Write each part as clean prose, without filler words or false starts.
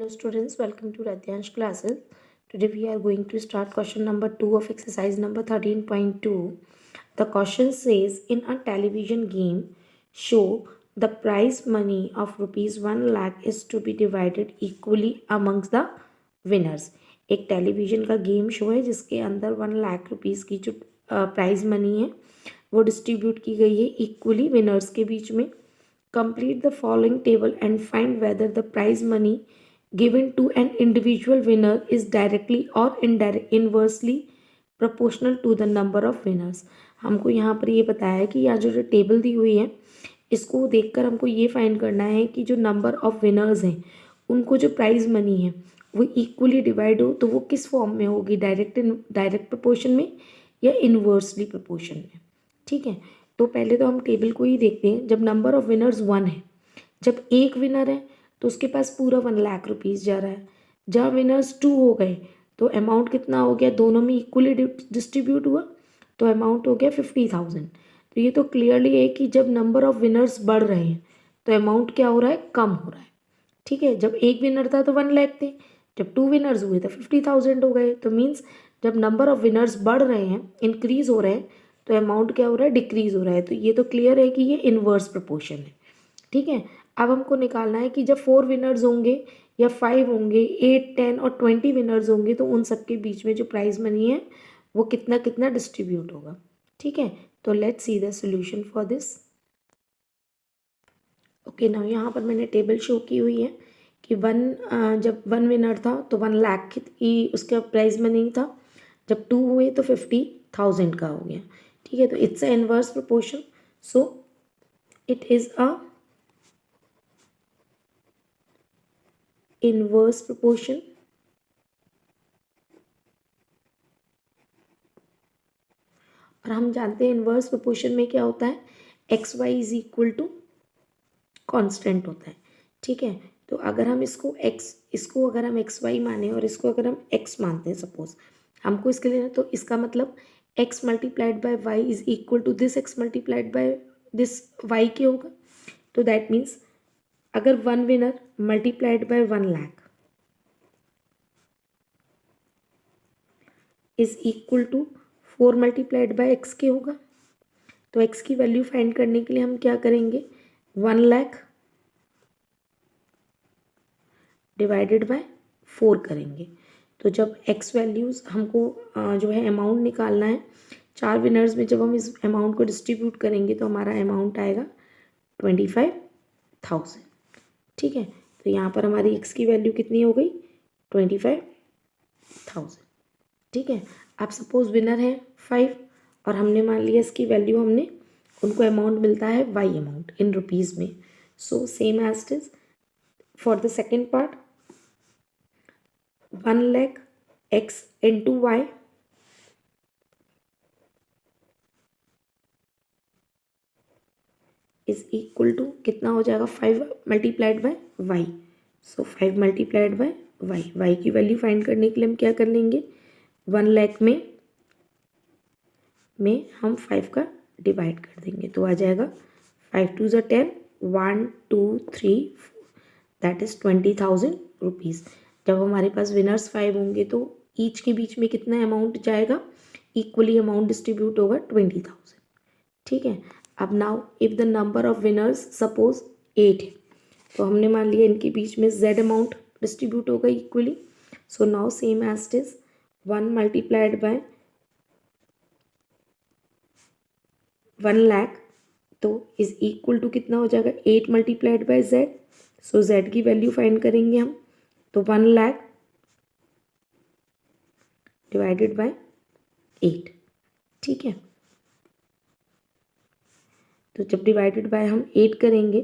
Hello students, welcome to Radhyansh classes. Today we are going to start question number 2 of exercise number 13.2. The question says, in a television game show, the prize money of rupees 1 lakh is to be divided equally amongst the winners. एक television का game show है जिसके अंदर 1 lakh rupees की जो prize money है वो distribute की गई है इक्वली विनर्स के बीच में. Complete the following table and find whether the prize money given to an individual winner is directly or inversely proportional to the number of winners. हमको यहाँ पर ये बताया है कि यहाँ जो टेबल दी हुई है इसको देखकर हमको ये फाइंड करना है कि जो नंबर ऑफ विनर्स हैं उनको जो प्राइज मनी है वो इक्वली डिवाइड हो तो वो किस फॉर्म में होगी, डायरेक्ट प्रोपोर्शन में या इन्वर्सली प्रोपोर्शन में. ठीक है, तो पहले तो हम टेबल को ही देखते हैं. जब नंबर ऑफ विनर्स 1 है, जब एक विनर है तो उसके पास पूरा 1 लाख रुपीज़ जा रहा है. जहाँ विनर्स 2 हो गए तो अमाउंट कितना हो गया, दोनों में इक्वली डिस्ट्रीब्यूट हुआ तो अमाउंट हो गया 50,000. तो ये तो क्लियरली है कि जब नंबर ऑफ विनर्स बढ़ रहे हैं तो अमाउंट क्या हो रहा है, कम हो रहा है. ठीक है, जब एक विनर था तो 1 लाख थे, जब 2 विनर्स हुए तो 50,000 हो गए. तो मीन्स जब नंबर ऑफ विनर्स बढ़ रहे हैं, इंक्रीज हो रहे हैं, तो अमाउंट क्या हो रहा है, डिक्रीज हो रहा है. तो ये तो क्लियर है कि ये इन्वर्स प्रोपोर्शन है. ठीक है, अब हमको निकालना है कि जब 4 विनर्स होंगे या 5 होंगे, 8, 10 और 20 विनर्स होंगे तो उन सबके बीच में जो प्राइज मनी है वो कितना कितना डिस्ट्रीब्यूट होगा. ठीक है, तो let's see the solution for this. Okay, now यहाँ पर मैंने टेबल शो की हुई है कि जब 1 विनर था तो 1 लाख की उसका प्राइज मनी था, जब 2 हुए तो 50,000 का हो गया. ठीक है, तो it's a inverse proportion, so it is a inverse proportion. और हम जानते हैं इनवर्स प्रोपोर्शन में क्या होता है, x y is equal to constant होता है. ठीक है, तो अगर हम इसको अगर हम एक्स वाई माने और इसको अगर हम एक्स मानते हैं, सपोज हमको इसके लिए, तो इसका मतलब x multiplied by y is equal to this x multiplied by this y के होगा. तो दैट मीन्स अगर 1 winner multiplied by 1 lakh is equal to 4 multiplied by x के होगा. तो x की वैल्यू फाइंड करने के लिए हम क्या करेंगे, 1 लाख डिवाइडेड बाय 4 करेंगे. तो जब x वैल्यूज़ हमको जो है अमाउंट निकालना है, 4 विनर्स में जब हम इस अमाउंट को डिस्ट्रीब्यूट करेंगे तो हमारा अमाउंट आएगा 25,000. ठीक है, तो यहाँ पर हमारी x की वैल्यू कितनी हो गई, 25,000. ठीक है, अब सपोज विनर है 5 और हमने मान लिया इसकी वैल्यू, हमने उनको अमाउंट मिलता है y अमाउंट इन रुपीज़ में. So same as it is for the second part, 1 lakh x into y is equal to कितना हो जाएगा, 5 multiplied by y. So 5 multiplied by y. Y की वैल्यू फाइंड करने के लिए हम क्या कर लेंगे, 1 लाख में हम 5 का डिवाइड कर देंगे तो आ जाएगा 5 2 10, 1 2 3 4, दैट इज 20,000 रुपीज़. जब हमारे पास विनर्स 5 होंगे तो ईच के बीच में कितना अमाउंट जाएगा, इक्वली अमाउंट डिस्ट्रीब्यूट होगा 20,000. ठीक है, अब now if the number of winners suppose 8 है तो हमने मान लिया इनके बीच में z अमाउंट डिस्ट्रीब्यूट होगा equally. So now same as it is 1 multiplied by 1 lakh तो इज इक्वल टू कितना हो जाएगा, 8 multiplied by z. So z की वैल्यू फाइंड करेंगे हम, तो 1 लाख डिवाइडेड बाय 8. ठीक है, तो जब डिवाइडेड बाय हम 8 करेंगे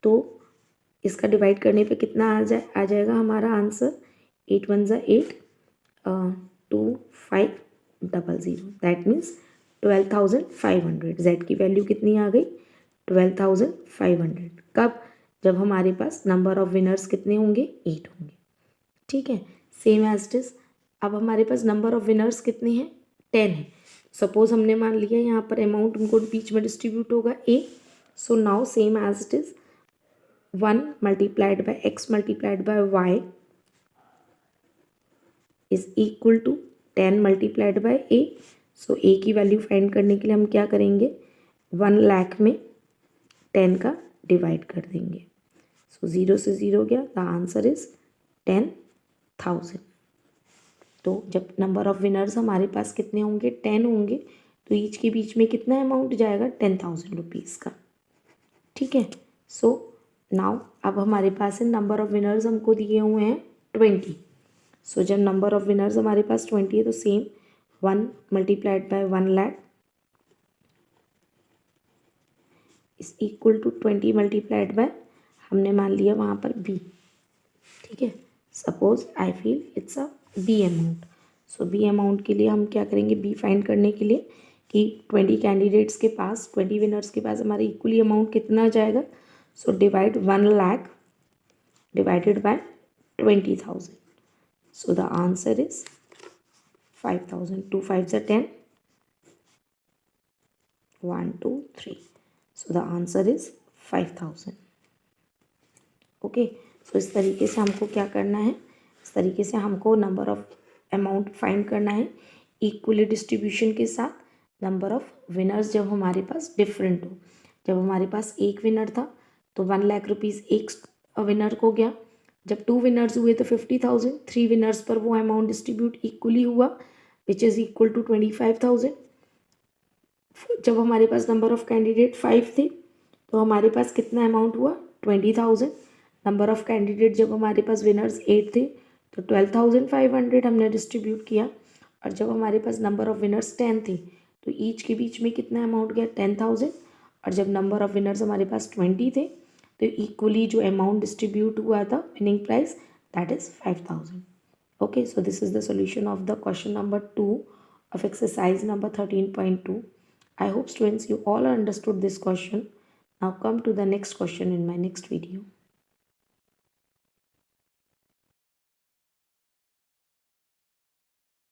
तो इसका डिवाइड करने पे कितना आ जाएगा हमारा आंसर, 8 1 ज़ा 8, 2 5 0 0, दैट मीन्स 12,500. z की वैल्यू कितनी आ गई, 12,500. कब, जब हमारे पास नंबर ऑफ विनर्स कितने होंगे, 8 होंगे. ठीक है, सेम एज इट इज. अब हमारे पास नंबर ऑफ विनर्स कितने हैं, 10 है. सपोज हमने मान लिया यहाँ पर अमाउंट उनको बीच में डिस्ट्रीब्यूट होगा a. So now same as it is 1 multiplied by x multiplied by y is equal to 10 multiplied by a. So a की वैल्यू फाइंड करने के लिए हम क्या करेंगे, 1 लाख में 10 का डिवाइड कर देंगे. सो 0 से 0 गया, द आंसर इज 10,000. तो जब नंबर ऑफ विनर्स हमारे पास कितने होंगे, 10 होंगे, तो ईच के बीच में कितना अमाउंट जाएगा, 10,000 रुपीज़ का. ठीक है. सो नाउ अब हमारे पास है नंबर ऑफ विनर्स हमको दिए हुए हैं 20. सो जब नंबर ऑफ विनर्स हमारे पास 20 है तो same 1 multiplied by 1 lakh is equal to 20 multiplied by, हमने मान लिया वहाँ पर बी. ठीक है. Suppose I feel it's a b amount. So b amount के लिए हम क्या करेंगे, बी फाइंड करने के लिए कि 20 कैंडिडेट्स के पास, 20 विनर्स के पास हमारा इक्वली अमाउंट कितना जाएगा. So divide 1 lakh divided by 20,000. So the answer is 5,000. 2 5 are 10. 1 2 3. So the answer is 5,000. Okay. So इस तरीके से हमको क्या करना है, इस तरीके से हमको नंबर ऑफ अमाउंट फाइंड करना है इक्वली डिस्ट्रीब्यूशन के साथ. नंबर ऑफ विनर्स जब हमारे पास डिफरेंट हो, जब हमारे पास एक विनर था तो 1 लाख रुपीज़ एक विनर को गया. जब 2 विनर्स हुए तो 50,000. 3 विनर्स पर वो अमाउंट डिस्ट्रीब्यूट इक्वली हुआ विच इज़ इक्वल टू 25,000. जब हमारे पास नंबर ऑफ कैंडिडेट 5 थे तो हमारे पास कितना अमाउंट हुआ, 20,000. नंबर ऑफ कैंडिडेट जब हमारे पास विनर्स 8 थे तो 12,500 हमने डिस्ट्रीब्यूट किया. और जब हमारे पास नंबर ऑफ विनर्स 10 थे तो ईच के बीच में कितना अमाउंट गया, 10,000. और जब नंबर ऑफ विनर्स हमारे पास 20 थे तो इक्वली जो अमाउंट डिस्ट्रीब्यूट हुआ था winning price, that is 5,000. Okay. So this is the solution of the question number 2 of exercise number 13.2. I hope students you all understood this question. Now come to the next question in my next video.